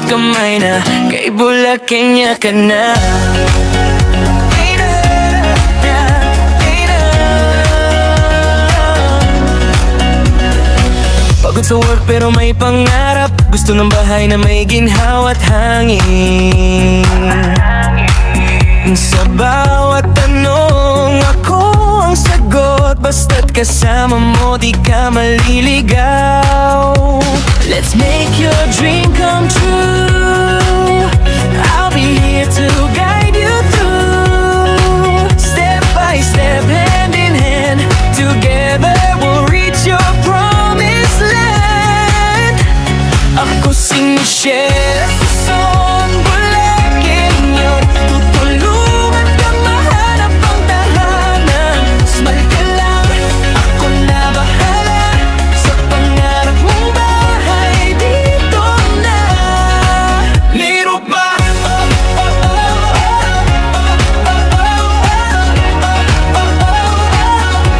abot kamay na, kay Bulakenyo ka na. Pagod sa work pero may pangarap, gusto ng bahay na may ginhawa at hangin. Sa bawat tanong ako ang sagot, basta't kasama mo di ka maliligaw. Let's make your dream come true. I'll be here to guide you through. Step by step, hand in hand, together we'll reach your promised land. Ako si Michelle Sison Bulakenyo, tutulungan ka mahanap ang tahanan. Smile ka lang, ako na bahala sa pangarap mong bahay dito na. Liro pa, liro pa,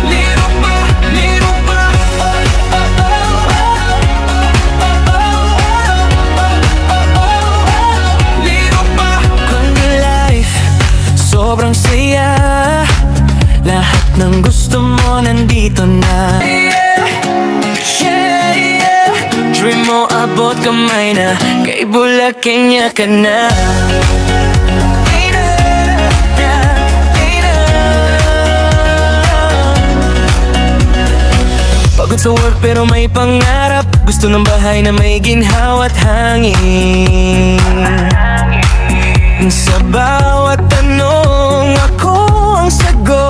liro pa, liro pa. Quando life, sobrang saya, lahat ng gusto mo nandito na. Dream mo abot kamay na, kay Bulakenyo ka na. Pagod sa work pero may pangarap, gusto ng bahay na may ginhawa at hangin. Sa bawat tanong ako ang sagot,